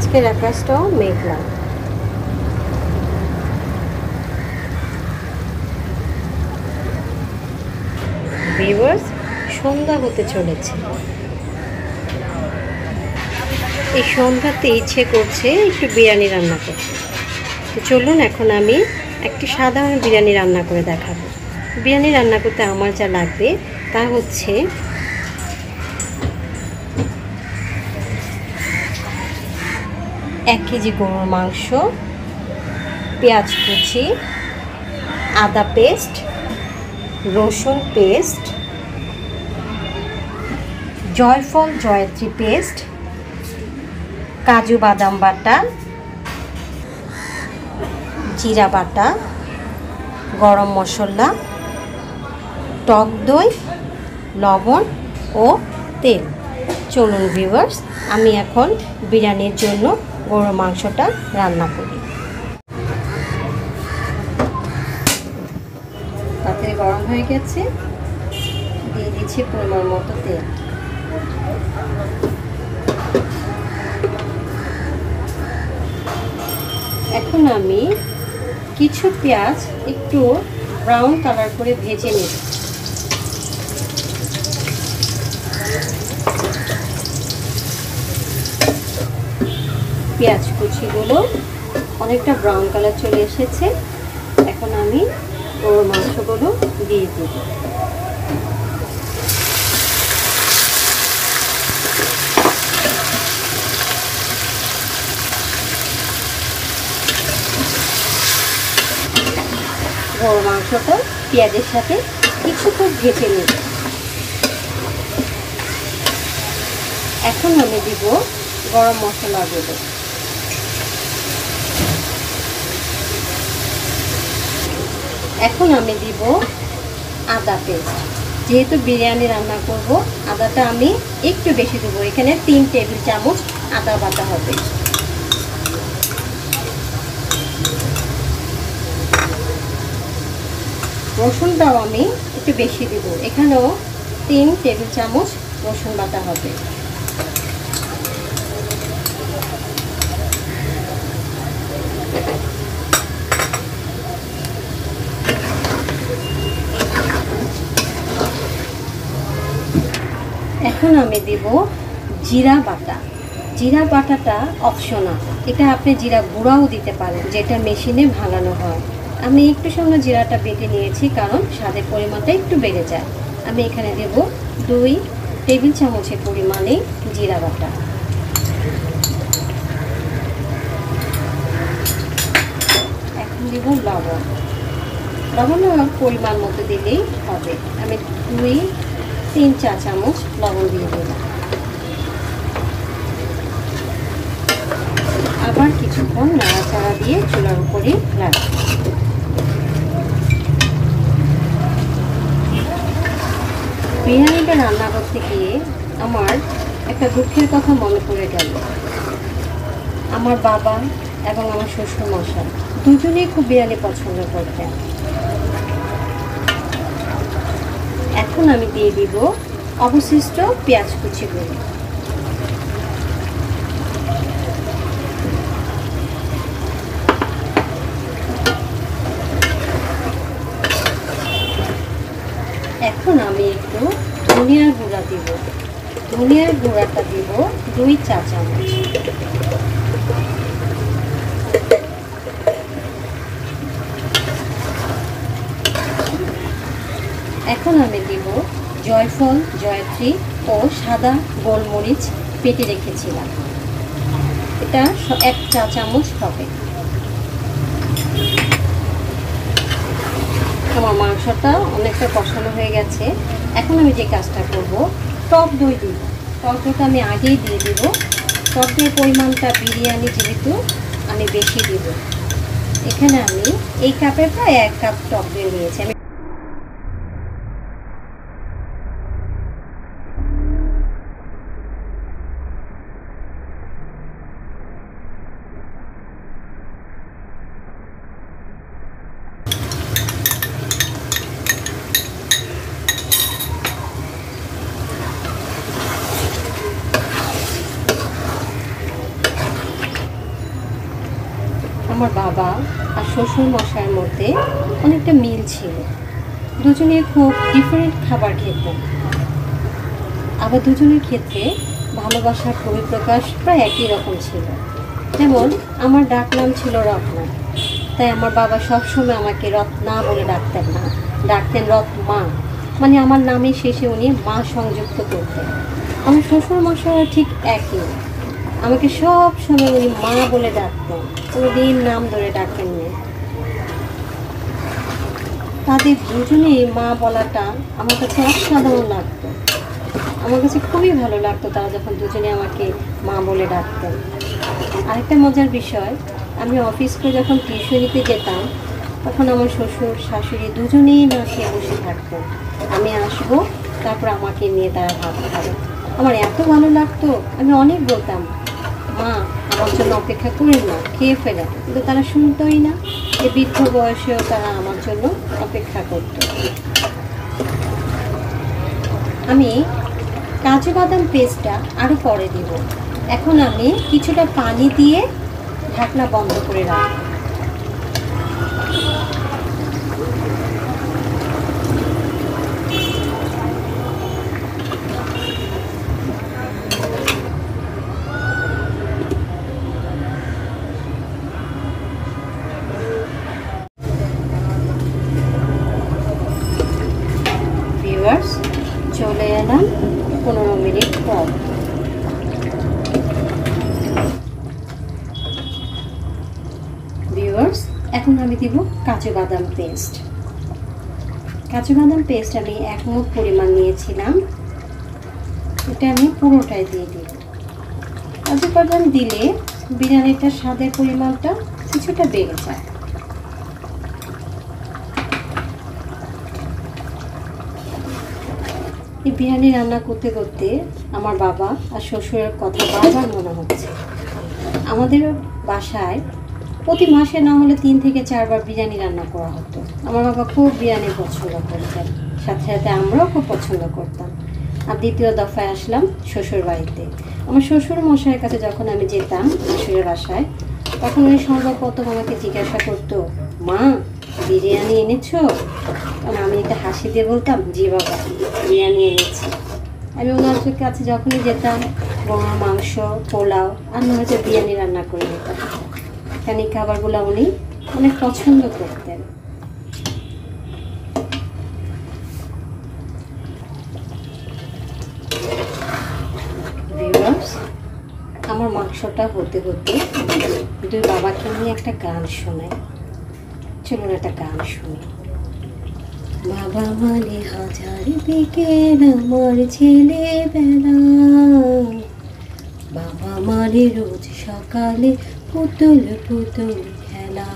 আজকের আকাশটাও মেঘলা। ভিউয়ার্স, সন্ধ্যা হতে চলেছে। এই সন্ধ্যাতে ইচ্ছে করছে একটু বিরিয়ানি রান্না করতে। তো চলুন এখন আমি একটি সাধারণ বিরিয়ানি রান্না করে দেখাবো। বিরিয়ানি রান্না করতে আমার যা লাগবে তা হচ্ছে 1 কেজি গরুর মাংস, পেঁয়াজ কুচি, আদা পেস্ট, রসুন পেস্ট, জয়ফল জয়ত্রী পেস্ট, কাজু বাদাম বাটা, জিরা বাটা, গরম মশলা, টক দই, লবণ ও তেল। চলুন ভিউয়ার্স, আমি এখন বিরিয়ানির জন্য গরুর মাংসটা রান্না করি। পাত্রে গরম হয়ে গেছে, দিয়ে দিচ্ছি পরিমাণ মতো তেল। এখন আমি কিছু পেঁয়াজ একটু ব্রাউন কালার করে ভেজে নেব। পেঁয়াজ কুচিগুলো অনেকটা ব্রাউন কালার চলে এসেছে। এখন আমি গরুর মাংসগুলো দিয়ে দেব। গরুর মাংসটা পেঁয়াজের সাথে কিছুক্ষণ ভেজে নেব। এখন আমি দিব গরম মশলাগুলো। এখন আমি দিব আদা পেস্ট। যেহেতু বিরিয়ানি রান্না করব, আদাটা আমি একটু বেশি দেবো। এখানে 3 টেবিল চামচ আদা বাটা হবে। রসুনটাও আমি একটু বেশি দেব। এখানেও 3 টেবিল চামচ রসুন বাটা হবে। এখন আমি দেব জিরা বাটা। জিরা বাটাটা অপশনাল, এটা আপনি জিরা গুঁড়াও দিতে পারেন, যেটা মেশিনে ভাঙানো হয়। আমি একটু সামনে জিরাটা বেটে নিয়েছি, কারণ স্বাদের পরিমাণটা একটু বেড়ে যায়। আমি এখানে দেব 2 টেবিল চামচের পরিমাণে জিরা বাটা। এখন দেব লবণ। লবণ পরিমাণ মতো দিলেই হবে। আমি 2-3 চা চামচ লবণ দিয়ে দিলাম। আবার কিছুক্ষণ নাড়াচাড়া দিয়ে চুলার উপরে রাখবো। বিরিয়ানিটা রান্না করতে গিয়ে আমার একটা দুঃখের কথা মনে পড়ে গেল। আমার বাবা এবং আমার শ্বশুর মশাই দুজনেই খুব বিরিয়ানি পছন্দ করতেন। এখন আমি দিয়ে দিব অবশিষ্ট পেঁয়াজ কুচিগুলো। এখন আমি একটু ধনিয়ার গুঁড়া দিব। ধনিয়ার গুঁড়াটা দিব 2 চা চামচ। এখন আমি দিব জয়ফল জয়ত্রী ও সাদা গোলমরিচ বেটে রেখেছিলাম। এটা 1 চা চামচ হবে। আমার মাংসটা অনেকটা কষানো হয়ে গেছে। এখন আমি যে কাজটা করব, টক দই দিব। টক দইটা আমি আগেই দিয়ে দিব। টক দইয়ের পরিমাণটা বিরিয়ানি যেহেতু আমি বেশি দিব। এখানে আমি এই কাপে প্রায় 1 কাপ টক দই নিয়েছি। আমি আমার বাবা আর শ্বশুর মশাইয়ের মধ্যে অনেকটা মিল ছিল। দুজনে খুব ডিফারেন্ট খাবার খেতেন, আবার দুজনের ক্ষেত্রে ভালোবাসার বহিঃপ্রকাশ প্রায় একই রকম ছিল। যেমন আমার ডাক নাম ছিল রত্না, তাই আমার বাবা সবসময় আমাকে রত্না বলে ডাকতেন না, ডাকতেন রত্মা, মানে আমার নামের শেষে উনি মা সংযুক্ত করতেন। আমার শ্বশুর মশাইও ঠিক একই, আমাকে সব সময় উনি মা বলে ডাকতেন, কোনোদিন নাম ধরে ডাকতেন না। তাদের দুজনেই মা বলাটা আমার কাছে অসাধারণ লাগতো, আমার কাছে খুবই ভালো লাগতো তারা যখন দুজনে আমাকে মা বলে ডাকতেন। আরেকটা মজার বিষয়, আমি অফিস করে যখন টিউশনিতে যেতাম তখন আমার শ্বশুর শাশুড়ি দুজনেই না খেয়ে বসে থাকতেন। আমি আসবো, তারপর আমাকে নিয়ে তারা ভাত খাবে। আমার এত ভালো লাগতো, আমি অনেক বলতাম মা আমার জন্য অপেক্ষা করেন না, খেয়ে ফেলেন, কিন্তু তারা শুনতোই না। এই বৃদ্ধ বয়সেও তারা আমার জন্য অপেক্ষা করত। আমি কাজু বাদাম পেস্টটা আরও পরে দিব। এখন আমি কিছুটা পানি দিয়ে ঢাকনা বন্ধ করে রাখব। ভিউয়ার্স, চলে এলাম 15 মিনিট পর। ভিউয়ার্স, এখন আমি দিব কাজু বাদাম পেস্ট। কাজু বাদাম পেস্ট আমি 1 মুঠ পরিমাণ নিয়েছিলাম, এটা আমি পুরোটাই দিয়ে দিব। কাজু বাদাম দিলে বিরিয়ানিটার স্বাদের পরিমাণটা কিছুটা বেড়ে যায়। এই বিরিয়ানি রান্না করতে করতে আমার বাবা আর শ্বশুরের কথা বারবার মনে হচ্ছে। আমাদের বাসায় প্রতি মাসে না হলে 3 থেকে 4 বার বিরিয়ানি রান্না করা হতো। আমার বাবা খুব বিরিয়ানি পছন্দ করতেন, সাথে সাথে আমরাও খুব পছন্দ করতাম। আর দ্বিতীয় দফায় আসলাম শ্বশুর বাড়িতে। আমার শ্বশুর মশাইয়ের কাছে যখন আমি যেতাম শ্বশুরের বাসায়, তখন উনি সর্বপ্রথম আমাকে জিজ্ঞাসা করতো, মা বিরিয়ানি এনেছো? কারণ আমি একটা হাসি দিয়ে বলতাম, জি বাবা বিরিয়ানি এনেছি। আমি ওনার কাছে যখনই যেতাম গরুর মাংস, পোলাও আর না হচ্ছে বিরিয়ানি রান্না করে দিতাম, কারণ এই খাবারগুলো উনি অনেক পছন্দ করতেন। ভিউয়ার্স, আমার মাংসটা হতে হতে দুই বাবাকে নিয়ে একটা গান শোনাই। চলুন একটা গান শুনি। বাবা মানে হাজার বিকেল আমার ছেলেবেলা, বাবা মানে রোজ সকালে পুতুল পুতুল খেলা।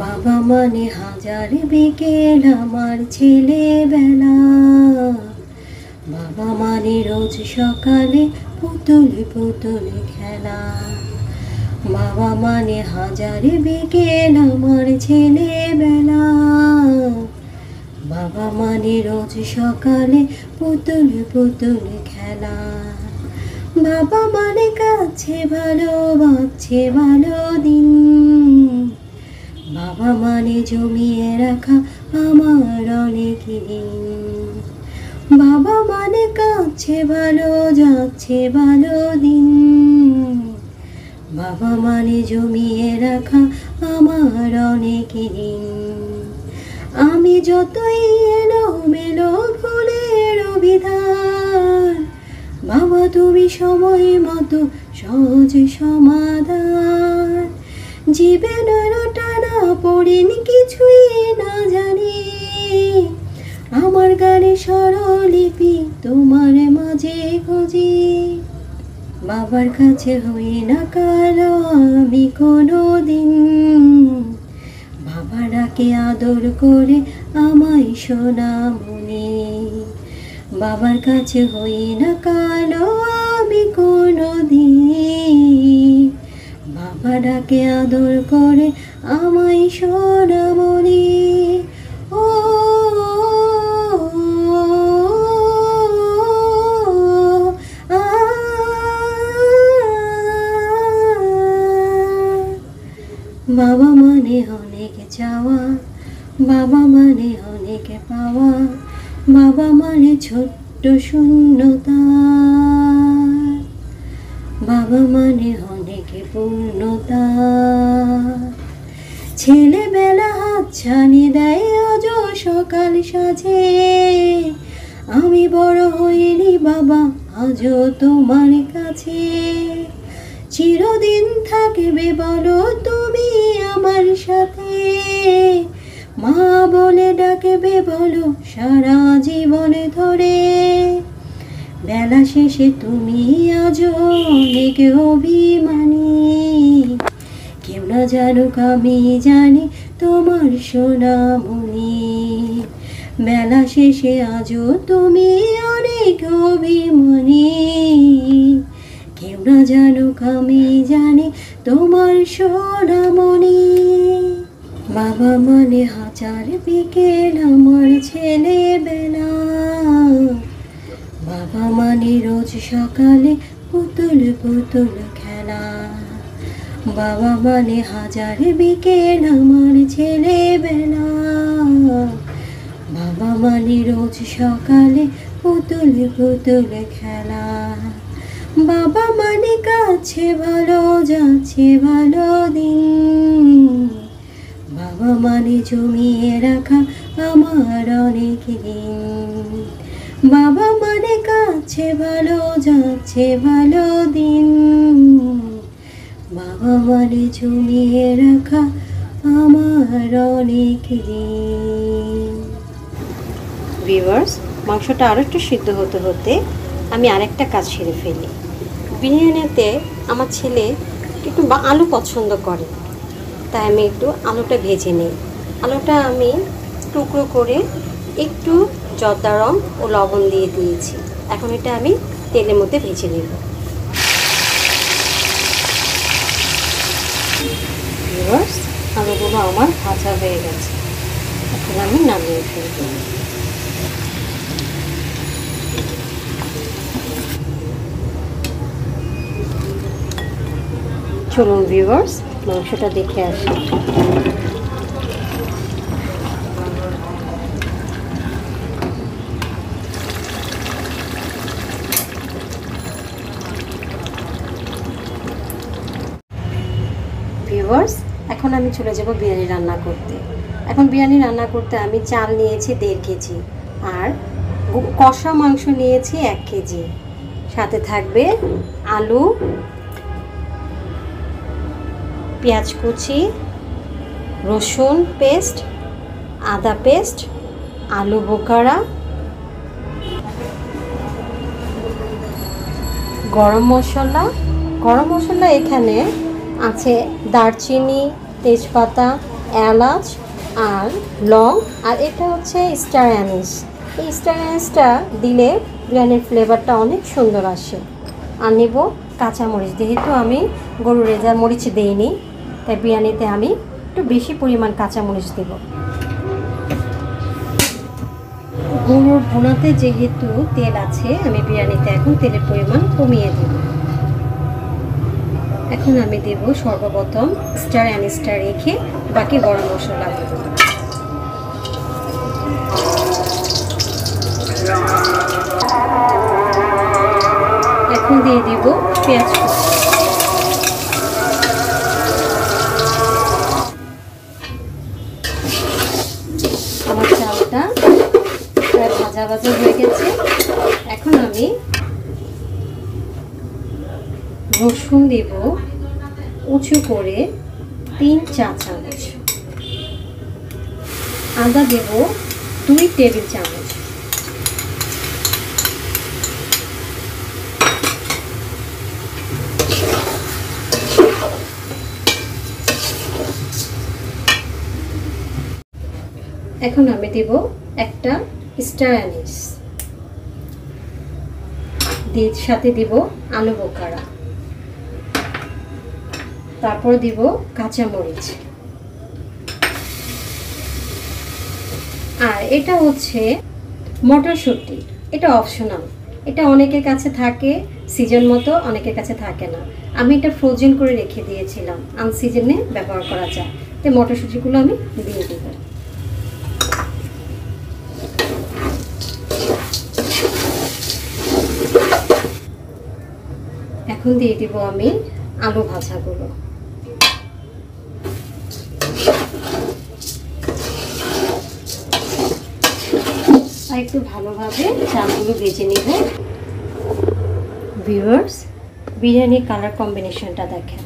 বাবা মানে হাজার বিকেল আমার ছেলেবেলা, বাবা মানে রোজ সকালে পুতুল পুতুল খেলা। বাবা মানে হাজার বিকেল আমার ছেলেবেলা, বাবা মানে রোজ সকালে পুতুল পুতুল খেলা। বাবা মানে কাছে ভালো বাঁচছে ভালো দিন, বাবা মানে জমিয়ে রাখা আমার অনেক দিন। বাবা মানে কাছে ভালো যাচ্ছে ভালো দিন, বাবা মানে জমিয়ে রাখা আমার অনেক দিন। আমি যতই এলোমেলো ভুলের অভিধান, বাবা তুমি সময় মতো সহজ সমাধান। জীবনের টানা পড়িনি কিছুই না জানি, আমার গানে স্বরলিপি তোমার মাঝে খুঁজি। বাবার কাছে হই না কালো আমি কোনো দিন, বাবা ডাকে আদর করে আমায় সোনামণি। বাবার কাছে হই না কালো আমি কোনো দিন, বাবা ডাকে আদর করে আমায় সোনামণি ও আ বাবা মানে অনেক চাওয়া, বাবা মানে অনেক পাওয়া, বাবা মানে ছোট্ট শূন্যতা, বাবা মানে অনেক পূর্ণতা। ছেলেবেলা হাত ছানি দেয় আজ সকাল সাজে, আমি বড় হইনি বাবা আজও তোমার কাছে। চিরদিন থাকবে বলো তুমি আমার সাথে, মা বলে ডাকবে বলো সারা জীবন ধরে। বেলা শেষে তুমি আজও অনেক অভিমানী, কেউ না জানুক আমি জানি তোমার সোনামণি। বেলা শেষে আজও তুমি অনেক অভিমানী, কেউ না জানুক আমি জানি তোমার সোনামণি। বাবা মানে হাজার বিকেল আমার ছেলেবেলা, বাবা মানে রোজ সকালে পুতুল পুতুল খেলা, বাবা মানে হাজার বিকেল আমার ছেলেবেলা, বাবা মানে রোজ সকালে পুতুল পুতুল খেলা। বাবা মানে কাছে ভালো যাচ্ছে ভালো দিন, বাবা মানে জমিয়ে রাখা আমার অনেক দিন, বাবা মানে কাছে ভালো যাচ্ছে ভালো দিন, বাবা মানে জমিয়ে রাখা আমার অনেক দিন। ভিউয়ার্স, মাংসটা আরও একটু সিদ্ধ হতে হতে আমি আরেকটা কাজ সেরে ফেলি। বিরিয়ানিতে আমার ছেলে একটু আলু পছন্দ করে, তাই আমি একটু আলুটা ভেজে নিই। আলুটা আমি টুকরো করে একটু জর্দা রং ও লবণ দিয়ে দিয়েছি। এখন এটা আমি তেলের মধ্যে ভেজে নেব। ভিউয়ার্স, আলুগুলো আমার ভাজা হয়ে গেছে, এখন আমি নামিয়ে ফেলব। চলুন ভিউয়ার্স, মাংসটা দেখে আসি। ভিউয়ার্স, এখন আমি চলে যাব বিরিয়ানি রান্না করতে। এখন বিরিয়ানি রান্না করতে আমি চাল নিয়েছি 1.5 কেজি, আর কষা মাংস নিয়েছি 1 কেজি। সাথে থাকবে আলু, পেঁয়াজ কুচি, রসুন পেস্ট, আদা পেস্ট, আলু বোখারা, গরম মশলা। গরম মশলা এখানে আছে দারচিনি, তেজপাতা, এলাচ আর লং, আর এটা হচ্ছে স্টার অ্যানিস। এই স্টার অ্যানিসটা দিলে বিরিয়ানির ফ্লেভারটা অনেক সুন্দর আসে। আর নেব কাঁচামরিচ, যেহেতু আমি গরুর রেজা মরিচ দিইনি, তাই বিরিয়ানিতে আমি একটু বেশি পরিমাণ কাঁচামরিচ দেব। গরুর ভুনাতে যেহেতু তেল আছে, আমি বিরিয়ানিতে এখন তেলের পরিমাণ কমিয়ে দেব। এখন আমি দেব সর্বপ্রথম স্টার অ্যানিসটা রেখে বাকি গরম মশলা দেব। এখন দিয়ে দিব পেঁয়াজ কুচি। আমার চালটা প্রায় ভাজা ভাজা হয়ে গেছে। এখন আমি রসুন দেব উঁচু করে 3 চা চামচ, আদা দেব 2 টেবিল চামচ, এখন আমি দেব একটা স্টার অ্যানিস, সাথে দিব আলু বোখারা, তারপর দিব কাঁচামরিচ, আর এটা হচ্ছে মটরশুঁটি, এটা অপশনাল। এটা অনেকের কাছে থাকে সিজন মতো, অনেকের কাছে থাকে না। আমি এটা ফ্রোজেন করে রেখে দিয়েছিলাম, আনসিজনে ব্যবহার করা যায়। তো মটরশুঁটিগুলো আমি দিয়ে দেব। এখন দিয়ে দিব আমি আলু ভাজাগুলো। আর একটু ভালোভাবে চালগুলো ভেজে নিব। ভিউয়ার্স, বিরিয়ানির কালার কম্বিনেশনটা দেখেন।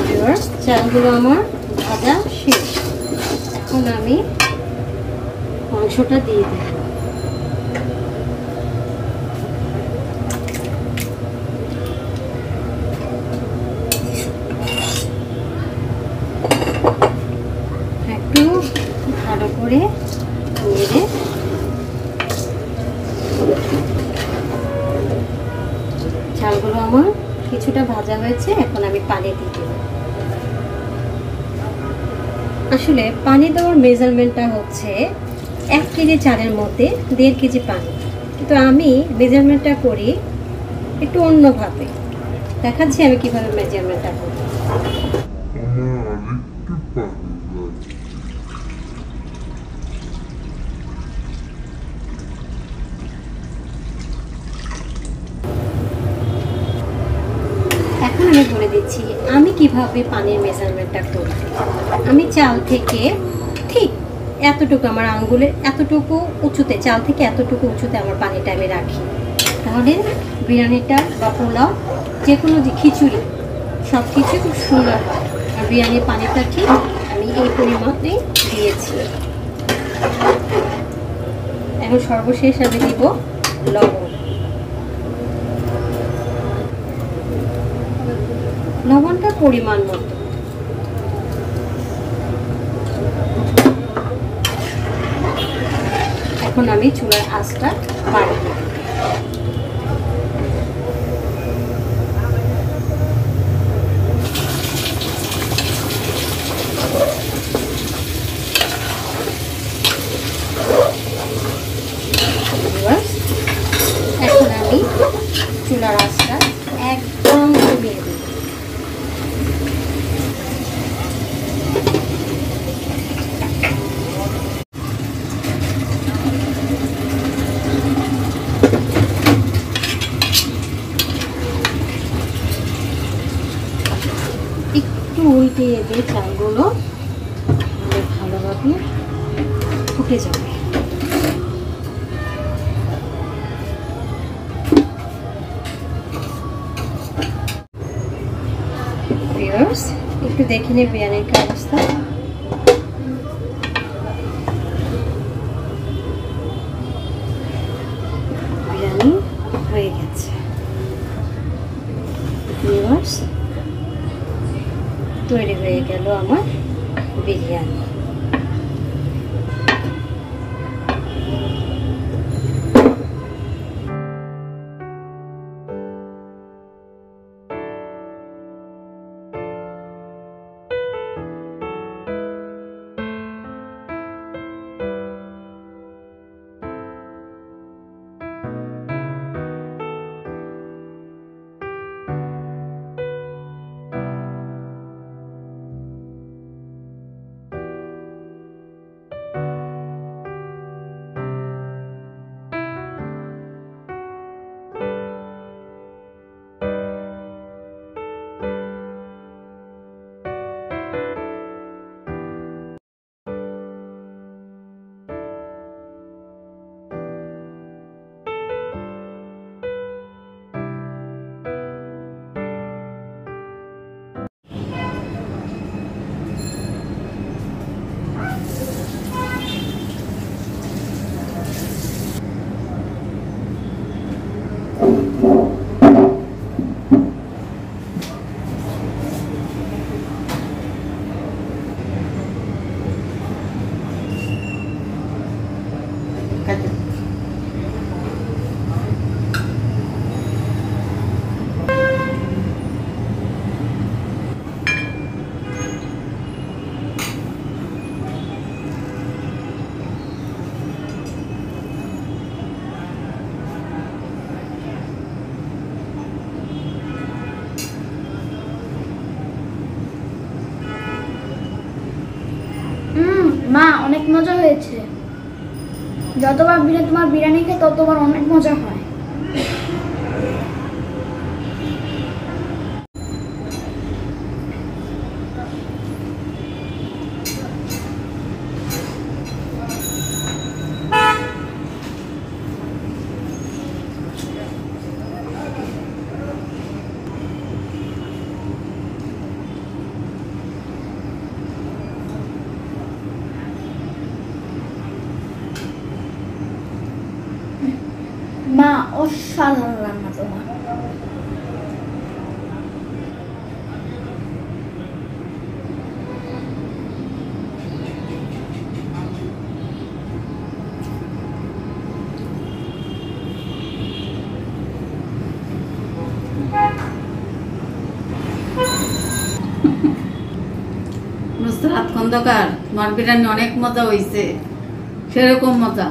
ভিউয়ার্স, চালগুলো আমার ভাজা শেষ। এখন আমি মাংসটা দিয়ে দেব। একটু ভালো করে নেড়ে চালগুলো আমার কিছুটা ভাজা হয়েছে। এখন আমি পানি দিয়ে দেব। আসলে পানি দেওয়ার মেজারমেন্টটা হচ্ছে 1 কেজি চালের মধ্যে 1.5 কেজি পানি, কিন্তু আমি মেজারমেন্টটা করি একটু অন্যভাবে। দেখাচ্ছি আমি কিভাবে মেজারমেন্টটা করি। এখন আমি বলে দিচ্ছি আমি কিভাবে পানির মেজারমেন্টটা করি। আমি চাল থেকে ঠিক এতটুকু, আমার আঙ্গুলের এতটুকু উঁচুতে, চাল থেকে এতটুকু উঁচুতে আমার পানিটা আমি রাখি। তাহলে বিরিয়ানিটা বা পোলাও, যে কোনো খিচুড়ি, সব কিছু খুব সুন্দর হয়। আর বিরিয়ানির পানিটা ঠিক আমি এই পরিমাণে দিয়েছি। এখন সর্বশেষ আমি দিব লবণ। লবণটা পরিমাণ মতো। এখন আমি চুলার আঁচটা বাড়িয়ে দেব। এখন আমি চুলার আঁচটা একদম কমিয়ে দেব। একটু উল্টে দিয়ে চালগুলো ভালোভাবে ফুটে যাবে। ভিউয়ার্স, একটু দেখে নিন বিরিয়ানির কি অবস্থা। বিরিয়ানি হয়ে গেছে। ভিউয়ার্স, তৈরি হয়ে গেল আমার বিরিয়ানি। অনেক মজা হয়েছে। যতবার তোমার বিরিয়ানি খাই ততবার অনেক মজা হয়। মা, অসাধারণ রান্না তোমার। নুসরাত খন্দকার, তোমার বিরিয়ানি অনেক মজা হয়েছে, সেরকম মজা।